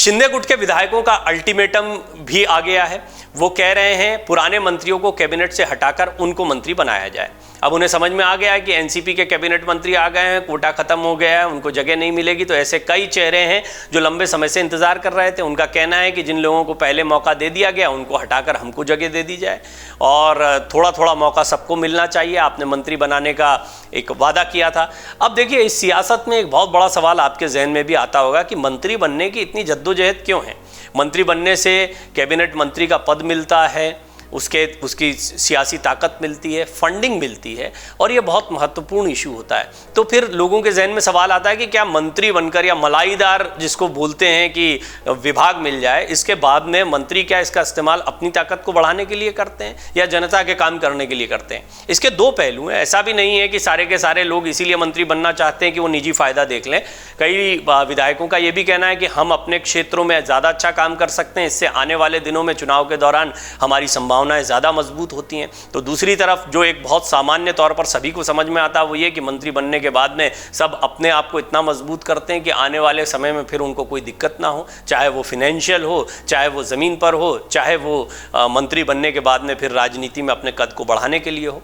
शिंदे गुट के विधायकों का अल्टीमेटम भी आ गया है। वो कह रहे हैं पुराने मंत्रियों को कैबिनेट से हटाकर उनको मंत्री बनाया जाए। अब उन्हें समझ में आ गया है कि एनसीपी के कैबिनेट मंत्री आ गए हैं, कोटा खत्म हो गया है, उनको जगह नहीं मिलेगी। तो ऐसे कई चेहरे हैं जो लंबे समय से इंतजार कर रहे थे। उनका कहना है कि जिन लोगों को पहले मौका दे दिया गया उनको हटाकर हमको जगह दे दी जाए और थोड़ा थोड़ा मौका सबको मिलना चाहिए। आपने मंत्री बनाने का एक वादा किया था। अब देखिए, इस सियासत में एक बहुत बड़ा सवाल आपके जहन में भी आता होगा कि मंत्री बनने की इतनी जद्दोजहद क्यों है। मंत्री बनने से कैबिनेट मंत्री का पद मिलता है, उसकी सियासी ताकत मिलती है, फंडिंग मिलती है और ये बहुत महत्वपूर्ण इशू होता है। तो फिर लोगों के जहन में सवाल आता है कि क्या मंत्री बनकर या मलाईदार जिसको बोलते हैं कि विभाग मिल जाए, इसके बाद में मंत्री क्या इसका इस्तेमाल अपनी ताकत को बढ़ाने के लिए करते हैं या जनता के काम करने के लिए करते हैं। इसके दो पहलू हैं। ऐसा भी नहीं है कि सारे के सारे लोग इसीलिए मंत्री बनना चाहते हैं कि वो निजी फायदा देख लें। कई विधायकों का ये भी कहना है कि हम अपने क्षेत्रों में ज़्यादा अच्छा काम कर सकते हैं, इससे आने वाले दिनों में चुनाव के दौरान हमारी संभावनाएं ज़्यादा मजबूत होती हैं। तो दूसरी तरफ जो एक बहुत सामान्य तौर पर सभी को समझ में आता है वो ये कि मंत्री बनने के बाद में सब अपने आप को इतना मजबूत करते हैं कि आने वाले समय में फिर उनको कोई दिक्कत ना हो, चाहे वो फिनेंशियल हो, चाहे वो ज़मीन पर हो, चाहे वो मंत्री बनने के बाद में फिर राजनीति में अपने कद को बढ़ाने के लिए हो।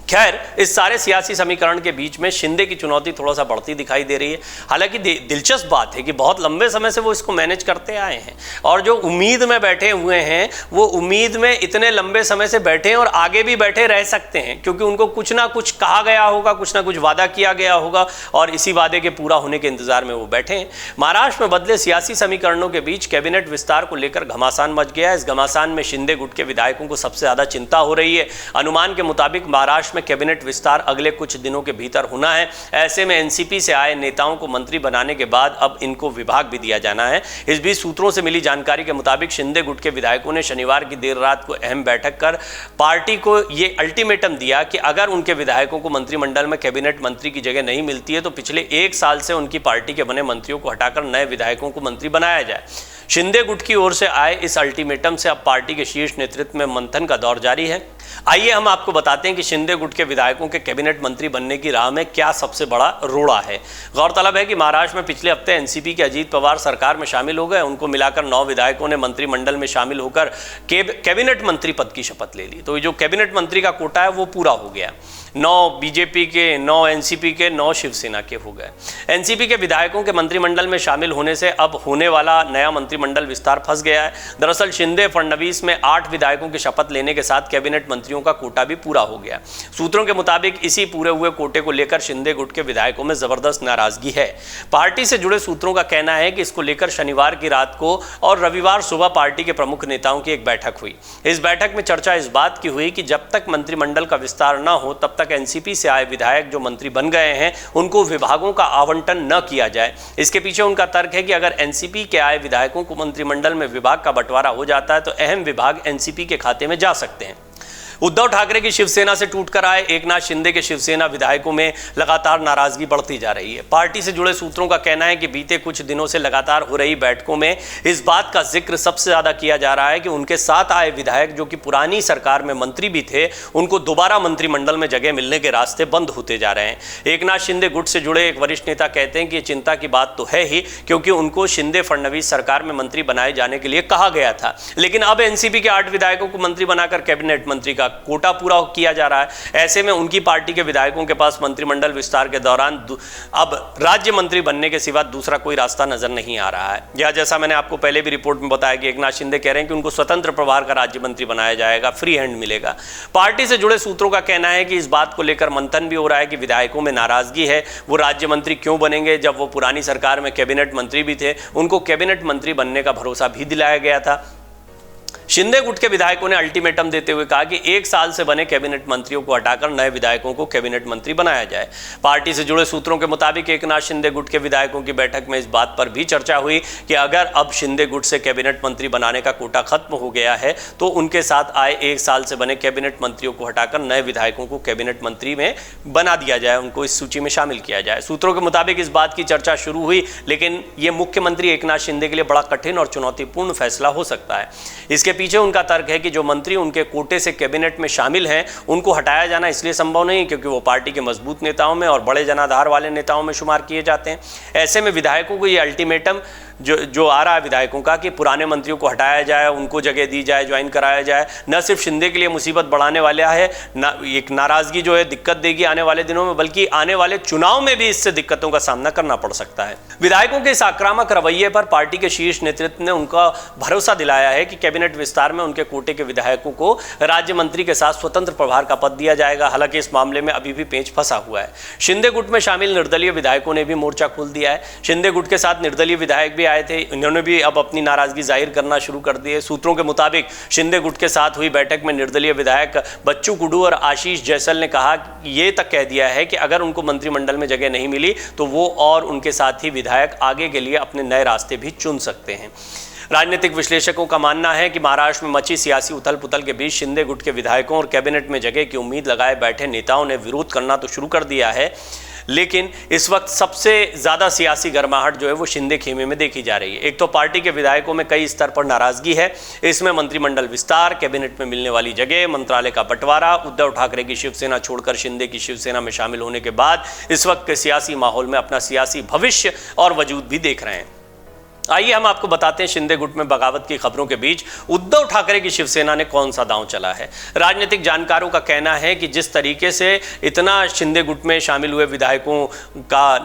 खैर, इस सारे सियासी समीकरण के बीच में शिंदे की चुनौती थोड़ा सा बढ़ती दिखाई दे रही है। हालांकि दिलचस्प बात है कि बहुत लंबे समय से वो इसको मैनेज करते आए हैं और जो उम्मीद में बैठे हुए हैं वो उम्मीद में इतने लंबे समय से बैठे हैं और आगे भी बैठे रह सकते हैं, क्योंकि उनको कुछ ना कुछ कहा गया होगा, कुछ ना कुछ वादा किया गया होगा और इसी वादे के पूरा होने के इंतजार में वो बैठे हैं। महाराष्ट्र में बदले सियासी समीकरणों के बीच कैबिनेट विस्तार को लेकर घमासान मच गया है। इस घमासान में शिंदे गुट के विधायकों को सबसे ज्यादा चिंता हो रही है। अनुमान के मुताबिक महाराष्ट्र में कैबिनेट विस्तार अगले कुछ दिनों के भीतर होना है। ऐसे में एनसीपी से आए नेताओं को मंत्री बनाने के बाद अब इनको विभाग भी दिया जाना है। इस बीच सूत्रों से मिली जानकारी के मुताबिक शिंदे गुट के विधायकों ने शनिवार की देर रात को अहम बैठक कर पार्टी को ये अल्टीमेटम दिया कि अगर उनके विधायकों को मंत्रिमंडल में कैबिनेट मंत्री की जगह नहीं मिलती है तो पिछले 1 साल से उनकी पार्टी के बने मंत्रियों को हटाकर नए विधायकों को मंत्री बनाया जाए। शिंदे गुट की ओर से आए इस अल्टीमेटम से अब पार्टी के शीर्ष नेतृत्व में मंथन का दौर जारी है। आइए हम आपको बताते हैं कि शिंदे गुट के विधायकों के कैबिनेट मंत्री बनने की राह में क्या सबसे बड़ा रोड़ा है। गौरतलब है कि महाराष्ट्र में पिछले हफ्ते एनसीपी के अजीत पवार सरकार में शामिल हो गए। उनको मिलाकर 9 विधायकों ने मंत्रिमंडल में शामिल होकर कैबिनेट मंत्री पद की शपथ ले ली। तो जो कैबिनेट मंत्री का कोटा है वो पूरा हो गया। 9 बीजेपी के, 9 एनसीपी के, 9 शिवसेना के हो गए। एनसीपी के विधायकों के मंत्रिमंडल में शामिल होने से अब होने वाला नया मंत्रिमंडल विस्तार फंस गया है। दरअसल शिंदे फडणवीस में 8 विधायकों की शपथ लेने के साथ कैबिनेट मंत्रियों का कोटा भी पूरा हो गया। सूत्रों के मुताबिक इसी पूरे हुए कोटे को लेकर शिंदे गुट के विधायकों में जबरदस्त नाराजगी है। पार्टी से जुड़े सूत्रों का कहना है कि इसको लेकर शनिवार की रात को और रविवार सुबह पार्टी के प्रमुख नेताओं की एक बैठक हुई। इस बैठक में चर्चा इस बात की हुई कि जब तक मंत्रिमंडल का विस्तार न हो तब तक एनसीपी से आए विधायक जो मंत्री बन गए हैं उनको विभागों का आवंटन न किया जाए। इसके पीछे उनका तर्क है कि अगर एनसीपी के आए विधायकों को मंत्रिमंडल में विभाग का बंटवारा हो जाता है तो अहम विभाग एनसीपी के खाते में जा सकते हैं। उद्धव ठाकरे की शिवसेना से टूटकर आए एकनाथ शिंदे के शिवसेना विधायकों में लगातार नाराजगी बढ़ती जा रही है। पार्टी से जुड़े सूत्रों का कहना है कि बीते कुछ दिनों से लगातार हो रही बैठकों में इस बात का जिक्र सबसे ज्यादा किया जा रहा है कि उनके साथ आए विधायक जो कि पुरानी सरकार में मंत्री भी थे उनको दोबारा मंत्रिमंडल में जगह मिलने के रास्ते बंद होते जा रहे हैं। एकनाथ शिंदे गुट से जुड़े एक वरिष्ठ नेता कहते हैं कि ये चिंता की बात तो है ही, क्योंकि उनको शिंदे फडणवीस सरकार में मंत्री बनाए जाने के लिए कहा गया था, लेकिन अब एनसीपी के 8 विधायकों को मंत्री बनाकर कैबिनेट मंत्री का कोटा पूरा किया जा रहा है। ऐसे में उनकी पार्टी के विधायकों के पास मंत्रिमंडल विस्तार के दौरान अब राज्य मंत्री बनने के सिवा दूसरा कोई रास्ता नजर नहीं आ रहा है। या जैसा मैंने आपको पहले भी रिपोर्ट में बताया कि एकनाथ शिंदे कह रहे हैं कि उनको स्वतंत्र प्रभार का राज्य मंत्री बनाया जाएगा, फ्री हैंड मिलेगा। पार्टी से जुड़े सूत्रों का कहना है कि इस बात को लेकर मंथन भी हो रहा है कि विधायकों में नाराजगी है। वो राज्य मंत्री क्यों बनेंगे जब वो पुरानी सरकार में कैबिनेट मंत्री भी थे, उनको कैबिनेट मंत्री बनने का भरोसा भी दिलाया गया था। शिंदे गुट के विधायकों ने अल्टीमेटम देते हुए कहा कि 1 साल से बने कैबिनेट मंत्रियों को हटाकर नए विधायकों को कैबिनेट मंत्री बनाया जाए। पार्टी से जुड़े सूत्रों के मुताबिक एकनाथ शिंदे गुट के विधायकों की बैठक में इस बात पर भी चर्चा हुई कि अगर अब शिंदे गुट से कैबिनेट मंत्री बनाने का कोटा खत्म हो गया है तो उनके साथ आए 1 साल से बने कैबिनेट मंत्रियों को हटाकर नए विधायकों को कैबिनेट मंत्री में बना दिया जाए, उनको इस सूची में शामिल किया जाए। सूत्रों के मुताबिक इस बात की चर्चा शुरू हुई, लेकिन यह मुख्यमंत्री एकनाथ शिंदे के लिए बड़ा कठिन और चुनौतीपूर्ण फैसला हो सकता है। इसके पीछे उनका तर्क है कि जो मंत्री उनके कोटे से कैबिनेट में शामिल हैं उनको हटाया जाना इसलिए संभव नहीं क्योंकि वो पार्टी के मजबूत नेताओं में और बड़े जनाधार वाले नेताओं में शुमार किए जाते हैं। ऐसे में विधायकों को ये अल्टीमेटम जो आ रहा है विधायकों का कि पुराने मंत्रियों को हटाया जाए, उनको जगह दी जाए, ज्वाइन कराया जाए, न सिर्फ शिंदे के लिए मुसीबत बढ़ाने वाला है, एक नाराजगी जो है दिक्कत देगी आने वाले दिनों में, बल्कि आने वाले चुनाव में भी इससे दिक्कतों का सामना करना पड़ सकता है। विधायकों के इस आक्रामक रवैये पर पार्टी के शीर्ष नेतृत्व ने उनका भरोसा दिलाया है कि कैबिनेट विस्तार में उनके कोटे के विधायकों को राज्य मंत्री के साथ स्वतंत्र प्रभार का पद दिया जाएगा। हालांकि इस मामले में अभी भी पेंच फंसा हुआ है। शिंदे गुट में शामिल निर्दलीय विधायकों ने भी मोर्चा खोल दिया है। शिंदे गुट के साथ निर्दलीय विधायक भी आए थे, इन्होंने भी अब अपनी नाराजगी जाहिर करना शुरू कर दी है। सूत्रों के मुताबिक शिंदे गुट के साथ हुई बैठक में निर्दलीय विधायक बच्चू कुडू और आशीष जैसल ने कहा, ये तक कह दिया है कि अगर उनको मंत्रिमंडल में जगह नहीं मिली तो वो और उनके साथी विधायक आगे के लिए अपने नए रास्ते भी चुन सकते हैं। राजनीतिक विश्लेषकों का मानना है कि महाराष्ट्र में मची सियासी उथल पुथल के बीच शिंदे गुट के विधायकों और कैबिनेट में जगह की उम्मीद लगाए बैठे नेताओं ने विरोध करना तो शुरू कर दिया है, लेकिन इस वक्त सबसे ज़्यादा सियासी गर्माहट जो है वो शिंदे खेमे में देखी जा रही है। एक तो पार्टी के विधायकों में कई स्तर पर नाराजगी है, इसमें मंत्रिमंडल विस्तार, कैबिनेट में मिलने वाली जगह, मंत्रालय का बंटवारा, उद्धव ठाकरे की शिवसेना छोड़कर शिंदे की शिवसेना में शामिल होने के बाद इस वक्त के सियासी माहौल में अपना सियासी भविष्य और वजूद भी देख रहे हैं। आइए हम आपको बताते हैं शिंदे गुट में बगावत की खबरों के बीच उद्धव ठाकरे की शिवसेना ने कौन सा दांव चला है। राजनीतिक जानकारों का कहना है कि जिस तरीके से इतना शिंदे गुट में शामिल हुए विधायकों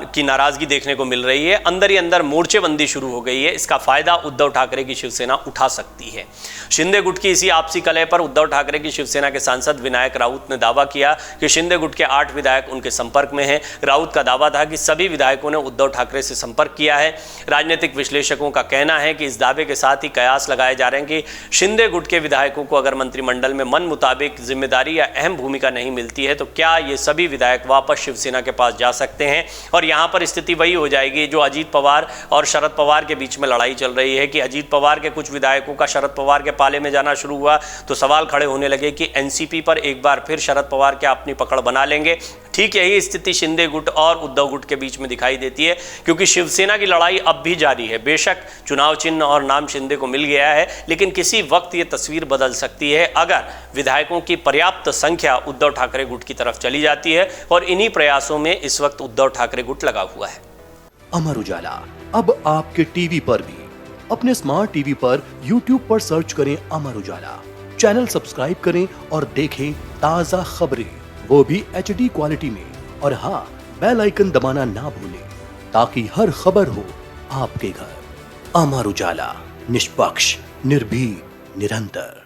की नाराजगी देखने को मिल रही है, अंदर ही अंदर मोर्चेबंदी शुरू हो गई है। इसका फायदा उद्धव ठाकरे की शिवसेना उठा सकती है। शिंदे गुट की इसी आपसी कलह पर उद्धव ठाकरे की शिवसेना के सांसद विनायक राउत ने दावा किया कि शिंदे गुट के 8 विधायक उनके संपर्क में हैं। राउत का दावा था कि सभी विधायकों ने उद्धव ठाकरे से संपर्क किया है। राजनीतिक विश्लेषकों का कहना है कि इस दावे के साथ ही कयास लगाए जा रहे हैं कि शिंदे गुट के विधायकों को अगर मंत्रिमंडल में मन मुताबिक जिम्मेदारी या अहम भूमिका नहीं मिलती है तो क्या ये सभी विधायक वापस शिवसेना के पास जा सकते हैं। और यहां पर स्थिति वही हो जाएगी जो अजीत पवार और शरद पवार के बीच में लड़ाई चल रही है कि अजीत पवार के कुछ विधायकों का शरद पवार के पाले में जाना शुरू हुआ तो सवाल खड़े होने लगे कि एनसीपी पर एक बार फिर शरद पवार क्या अपनी पकड़ बना लेंगे। ठीक यही स्थिति शिंदे गुट और उद्धव गुट के बीच में दिखाई देती है, क्योंकि शिवसेना की लड़ाई अब भी जारी है। बेशक चुनाव चिन्ह और नाम शिंदे को मिल गया है, लेकिन किसी वक्त ये तस्वीर बदल सकती है अगर विधायकों की पर्याप्त संख्या उद्धव ठाकरे गुट की तरफ चली जाती है। और इन्हीं प्रयासों में इस वक्त उद्धव ठाकरे गुट लगा हुआ है। अमर उजाला अब आपके टीवी पर भी। अपने स्मार्ट टीवी पर यूट्यूब पर सर्च करें अमर उजाला, चैनल सब्सक्राइब करें और देखें ताजा खबरें, वो भी HD क्वालिटी में। और हाँ, बेल आइकन दबाना ना भूलें ताकि हर खबर हो आपके घर। अमर उजाला, निष्पक्ष, निर्भीक, निरंतर।